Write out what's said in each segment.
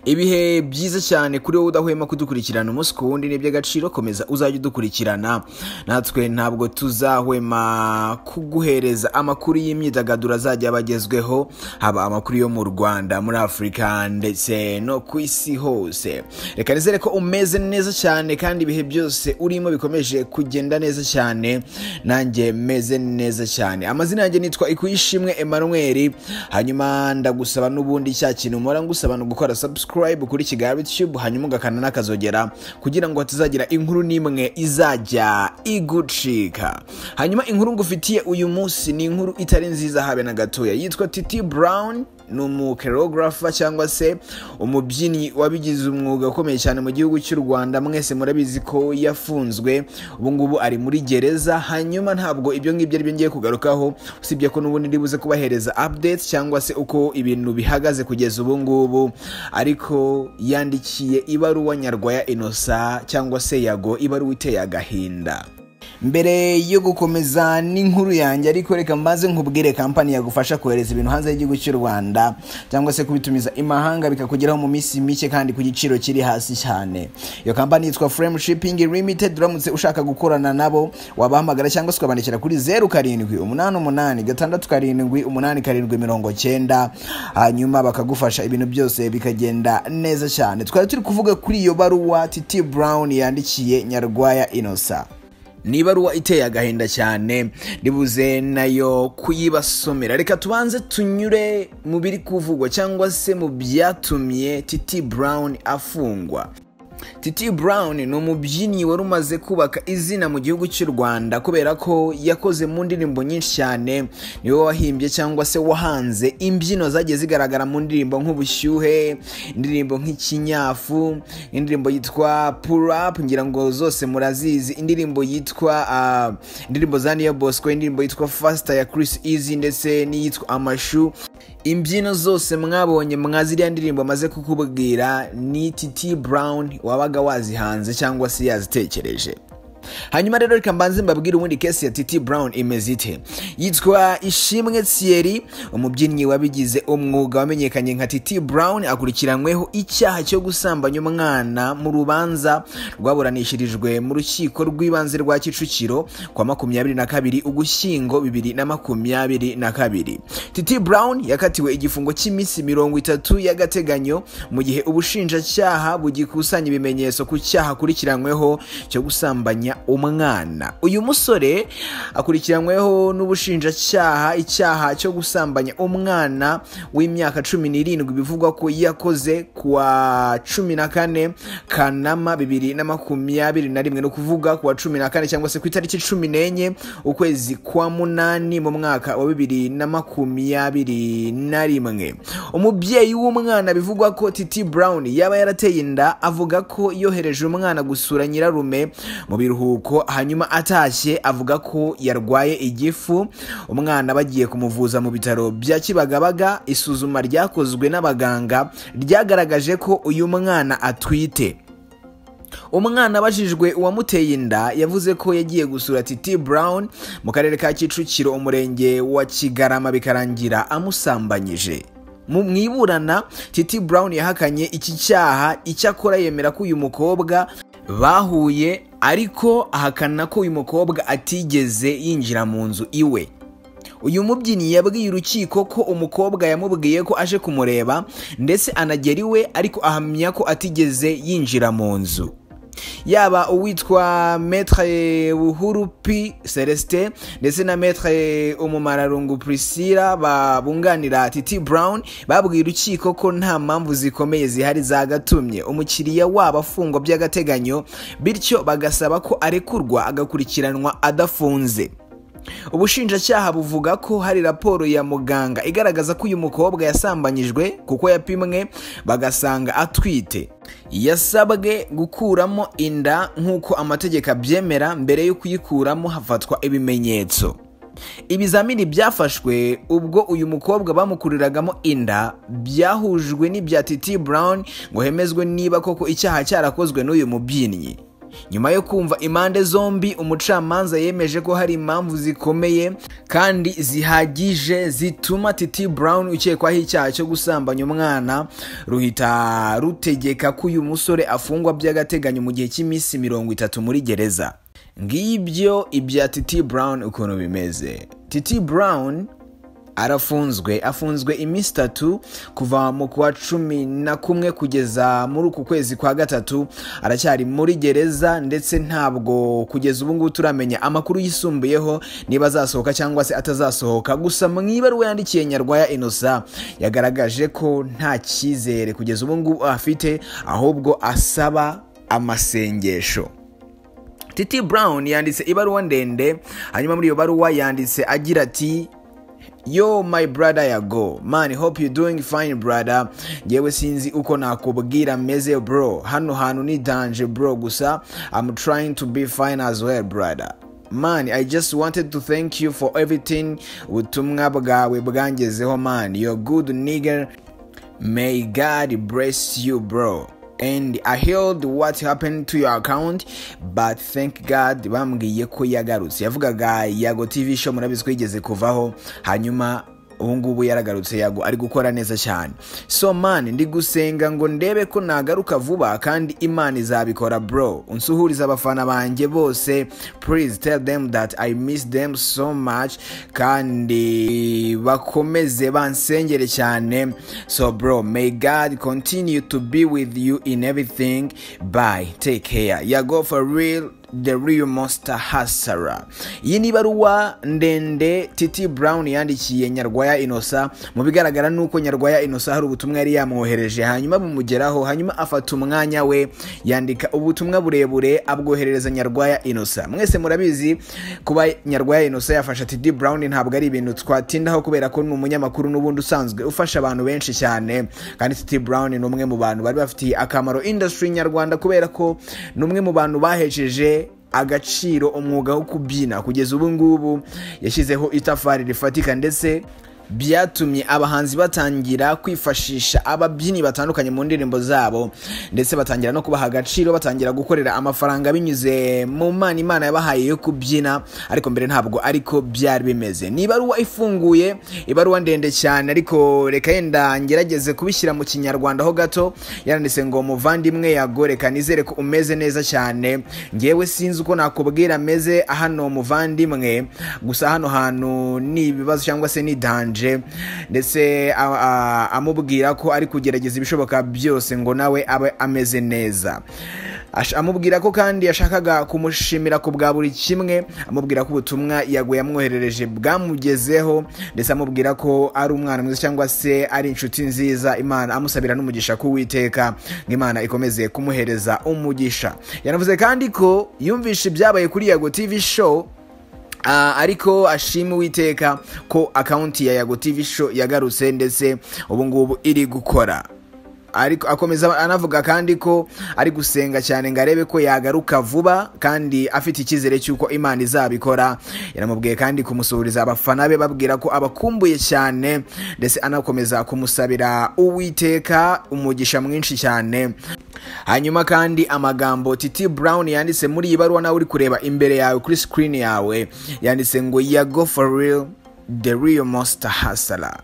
Ibihe byiza cyane kuri wowe udahwema kudukurikirana umunsi ku wundi n'iby'agaciro, komeza uzajya udukurikirana natwe ntabwo tuzahwema kuguhereza amakuru y'imyidagaduro azajya abagezweho, haba amakuru yo mu Rwanda, muri Afrika ndetse no ku isi hose. Reka nizere ko umeze neza cyane kandi ibihe byose urimo bikomeje kugenda neza cyane, nanjye meze neza cyane. Amazina yanjye nitwa Ikuyishimwe Emmanuel, hanyuma ndagusaba n'ubundi cya kintu mpora ngusaba no gukora subscribe kuri Kigali YouTube, hanyuma ugakana n'akazogera kugira ngo hatazagira inkuru n'imwe izajya igucika. Hanyuma inkuru ngufitiye uyu munsi ni inkuru itari nziza habe na gatoya. Yitwa Titi Brown, n'umuchoreographer cyangwa se umubyinnyi wabigize umwuga ukomeye cyane mu gihugu cy'u Rwanda. Mwese murabizi ko yafunzwe, ubu ngubu ari muri gereza. Hanyuma ntabwo ibyo ngibyo ari byo ngiye kugarukaho, usibye ko n'ubundi ndibuze kubahereza updates cyangwa se uko ibintu bihagaze kugeza ubu ngubu. Ariko yandikiye ibaruwa nyarwanda inosa cyangwa se Yago, ibaruwa iteye agahinda. Mbere yo gukomeza n'inkuru yanjye, ariko reka mbaze nkubwire kampani yagufasha kohereza ibintu hanze y'igihugu cy'u Rwanda cyangwa se kubitumiza imahanga bikakugeraho mu minsi mike kandi ku giciro kiri hasi cyane. Iyo kampani yitwa Frame Shipping Limited. Uramutse ushaka gukorana nabo wabahamagara cyangwa se ukabandikira kuri 0788678790, hanyuma bakagufasha ibintu byose bikagenda neza cyane. Twari turi kuvuga kuri iyo baruwa Titi Brown yandikiye nyarwanda inosa. Ni ibaruwa iteye agahinda cyane, ndibuze nayo kuyibasomera. Reka tubanze tunyure mu biri kuvugwa cyangwa se mu byatumye Titi Brown afungwa. Titi Brown ni umubyinnyi wari umaze kubaka izina mu gihugu cy'u Rwanda kubera ko yakoze mu ndirimbo nyinshi cyane. Niwe wahimbye cyangwa se wahanze imbyino zagiye zigaragara mu ndirimbo nk'ubushyuhe, indirimbo nk'ikinyafu, indirimbo yitwa Pull Up, ngira ngo zose murazizi, indirimbo yitwa indirimbo za Niyo Bosco, indirimbo yitwa Faster ya Chris Easy ndetse n'iyitwa Amashu. Imbyino zose mwabonye mwaziriya ndirimbo amaze kukubwira ni Titi Brown wabaga wazihanze cyangwa se yazitekereje. Hanyuma rero reka mbanze mbabwire ubundi kesi ya Titi Brown imeze ite. Yitwa Ishimwe Thierry, umubyinnyi wabigize umwuga wamenyekanye nka Titi Brown, akurikiranyweho icyaha cyo gusambanya umwana mu rubanza rwaburanishirijwe mu rukiko rw'ibanze rwa Kicukiro kwa 22 Ugushyingo 2022. Titi Brown yakatiwe igifungo cy'iminsi 30 y'agateganyo mu gihe ubushinjacyaha bugikusanya ibimenyetso ku cyaha akurikiranyweho cyo gusambanya umwana. Uyu musore akurikiranyweho n'ubushinjacyaha icyaha cyo gusambanya umwana w'imyaka 17 bivugwa ko yakoze kuwa 14 Kanama 2021, no kuvuga kuwa 14 cyangwa se ku itariki 14 ukwezi kwa 8 mu mwaka wa 2021. Umubyeyi w'umwana bivugwa ko Titi Brown yaba yarateye inda avuga ko yohereje umwana gusura nyirarume mu biruhuko, hanyuma atashye avuga ko yarwaye igifu. Umwana bagiye kumuvuza mu bitaro bya Kibagabaga. Isuzuma ryakozwe n'abaganga ryagaragaje ko uyu mwana atwite. Umwana abajijwe uwamuteye inda yavuze ko yagiye gusura Titi Brown mu karere ka Kicukiro, umurenge wa Kigarama, bikarangira amusambanyije. Mu iburana Titi Brown yahakanye iki cyaha, icyakora yemera ko uyu mukobwa bahuye, ariko ahakana ko uyu mukobwa atigeze yinjira mu nzu iwe. Uyu mubyinnyi yabwiye urukiko ko umukobwa yamubwiye ko aje kumureba ndetse anagera iwe, ariko ahamya ko atigeze yinjira mu nzu. Yaba uwitwa Maître Buhurupi Celestin ndetse na Maître Umumararungu Priscilla babunganira Titi Brown babwiye urukiko ko nta mpamvu zikomeye zihari zagatumye umukiriya wabo afungwa by'agateganyo, bityo bagasaba ko arekurwa agakurikiranwa adafunze. Ubushinjacyaha buvuga ko hari raporo ya muganga igaragaza ko uyu mukobwa yasambanyijwe kuko yapimwe bagasanga atwite. Yasabwe gukuramo inda nk'uko amategeko abyemera. Mbere yo kuyikuramo hafatwa ibimenyetso. Ibizamini byafashwe ubwo uyu mukobwa bamukuriragamo inda byahujwe n'ibya Titi Brown ngo hemezwe niba koko icyaha cyarakozwe n'uyu mubyinnyi. nyuma yo kumva impande zombi umucamanza yemeje ko hari impamvu zikomeye kandi zihagije zituma Titi Brown ukekwaho icyaha cyo gusambanya umwana ruhita rutegeka ko uyu musore afungwa by'agateganyo mu gihe cy'iminsi 30 muri gereza. Ngibyo ibya Titi Brown ukuntu bimeze. Titi Brown afunzwe iminsi 3 kuva mu kwa 11 kugeza muri uku kwezi kwa gatatu. Aracyari muri gereza ndetse ntabwo kugeza ubu ngubu turamenya amakuru yisumbuyeho niba azasohoka cyangwa se atazasohoka. Gusa mw'ibaruwa yandikiye Nyarwaya Innocent yagaragaje ko nta cyizere kugeza ubu ngubu afite, ahubwo asaba amasengesho. Titi Brown yanditse ibaruwa ndende, hanyuma muri iyo baruwa yanditse agira ati: Yo my brother Yago, man, hope you doing fine brother. Ngewe sinzi uko nakubwira meze bro, hano hantu ni danger bro, gusa I'm trying to be fine as well brother. Man, I just wanted to thank you for everything ubutumwa bwawe bwangezeho man. You're good nigger, may God bless you bro. And I heard what happened to your account, but thank God bambwiye ko yagarutse. Yavugaga Yago TV show murabizi ko yigeze kuvaho, hanyuma ubungubu yaragarutse. Yago ari gukora neza cyane. So man, ndi gusenga ngo ndebe ko nagaruka vuba kandi Imana izabikora bro. Unsuhuriza abafana banjye bose, please tell them that I miss them so much kandi bakomeze bansengere cyane. So bro, may God continue to be with you in everything. Bye, take care. Yago for real, the real monster hasara. Iyi ni baruwa ndende Titi Brown yandikiye Nyarwaya Innocent. Mu bigaragara nuko Nyarwaya Innocent hari ubutumwa yari yamwohereje, hanyuma bumugeraho, hanyuma afata umwanya we yandika ubutumwa burebure abwoherereza Nyarwaya Innocent. Mwese murabizi kuba Nyarwaya Innocent yafasha Titi Brown ntabwo ari ibintu twatindaho, kubera ko ni umunyamakuru n'ubundi usanzwe ufasha abantu benshi cyane, kandi Titi Brown ni umwe mu bantu bari bafitiye akamaro industry nyarwanda, kubera ko ni umwe mu bantu bahejeje agaciro umwuga wo kubyina. Kugeza ubu ngubu yashyizeho itafari rifatika, ndetse byatumye abahanzi batangira kwifashisha ababyini batandukanye mu ndirimbo zabo, ndetse batangira no kubaha agaciro, batangira gukorera amafaranga binyuze mu mana Imana yabahaye yo kubyina. Ariko mbere ntabwo ariko byari bimeze. Ni ibaruwa ifunguye, ibaruwa ndende cyane, ariko reka yenda ngerageze kubishyira mu kinyarwanda ho gato. Yaranditse ngo muvandimwe Yago, reka nizere ko umeze neza cyane. Ngewe sinzi uko nakubwira meze hano muvandimwe, gusa hano hantu ni ibibazo cyangwa se ni danger, ndetse amubwira ko ari kugerageza ibishoboka byose ngo nawe abe ameze neza. Amubwira ko kandi yashakaga kumushimira ku bwa buri kimwe, amubwira ko ubutumwa Yago yamwoherereje bwamugezeho, ndetse amubwira ko ari umwana mwiza cyangwa se ari inshuti nziza. Imana amusabira n'umugisha ku Uwiteka, ng'Imana ikomeze kumuhereza umugisha. Yanavuze kandi ko yumvishe ibyabaye kuri Yago TV show, ariko ashima Uwiteka ko account ya Yago TV show yagarutse, ndetse ubu ngubu iri gukora. Ariko akomeza anavuga kandi ko ari gusenga cyane ngo arebe ko yagaruka vuba, kandi afite icyizere cy'uko Imana izabikora. Yaramubwiye kandi kumusuhuriza abafana be, babwira ko abakumbuye cyane, ndetse anakomeza kumusabira Uwiteka umugisha mwinshi cyane. Hanyuma kandi amagambo Titi Brown yanditse muri iyi baruwa nawe uri kureba imbere yawe kuri screen yawe, yanditse ngo Yago for real, the real monster hustler.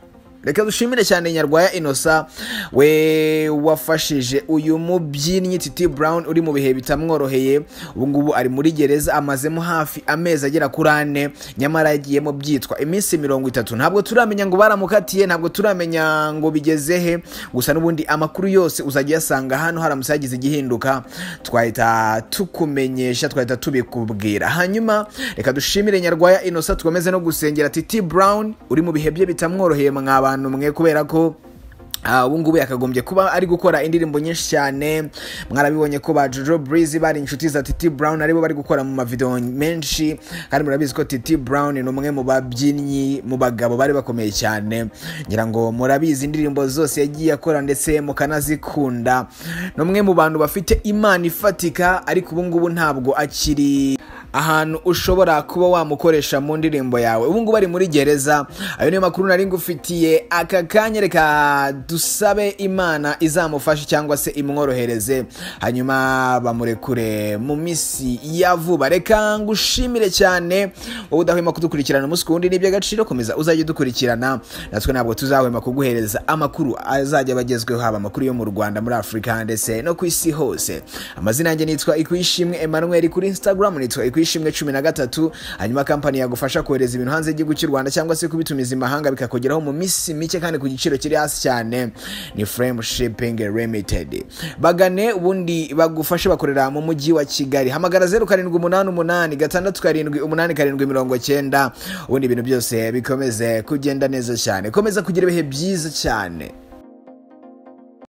Reka dushimire cyane Nyarwaya Innocent we wafashije uyu mubyinnyi Titi Brown uri mu bihe bitamworoheye. Ubu ngubu ari muri gereza, amazemo hafi amezi agera kuri 4, nyamara yagiye mu byitwa iminsi 30. Ntabwo turamenya ngo baramukatiye, ntabwo turamenya ngo bigezehe, gusa n'ubundi amakuru yose uzajya yasanga hano haramutse yagize igihinduka twahita tukumenyesha, twahita tubikubwira. Hanyuma reka dushimire Nyarwaya Innocent, tukomeze no gusengera Titi Brown uri mu bihe bye bitamworoheye mwaba mwe, kubera ko ubu ngubu yakagombye kuba ari gukora indirimbo nyinshi cyane. Mwarabibonye ko ba Jojo Breeze bari inshuti za Titi Brown, aribo bari gukora mu mavideo menshi, kandi murabizi ko Titi Brown ni umwe mu babyinnyi mu bagabo bari bakomeye cyane. Ngira ngo murabizi indirimbo zose yagiye akora ndetse mukanazikunda. Ni umwe mu bantu bafite Imana ifatika, ariko ubu ngubu ntabwo akiri ahantu ushobora kuba wamukoresha mu ndirimbo yawe. Ubu ngubu bari muri gereza. Ayo niyo makuru nari ngufitiye aka kanya. Reka dusabe Imana izamufashe cyangwa se imworohereze hanyuma bamurekure mu misi ya vuba. Reka ngushimire cyane wowe udahwema kudukurikirana umunsi ku wundi. Ni iby'agaciro, komeza uzajye dukurikirana, natwe ntabwo tuzahwema kuguhereza amakuru azajya bagezweho, haba amakuru yo mu Rwanda, muri Afrika ndetse no ku isi hose. Amazina yanjye nitwa Ikwishimwe Emmanuel, kuri Instagram nitwa Ikwishimwe 13. hanyuma kampani yagufasha kohereza ibintu hanze y'igihugu cy'u Rwanda cyangwa se kubitumiza imahanga bikakugeraho mu misi mike kandi ku giciro kiri hasi cyane, ni Frame Shipping Limited. Bagane ubundi bagufashe, bakorera mu mujyi wa Kigali. Hamagara 0788 ubundi ibintu byose bikomeze kugenda neza cyane. Komeza kugira ibihe byiza cyane.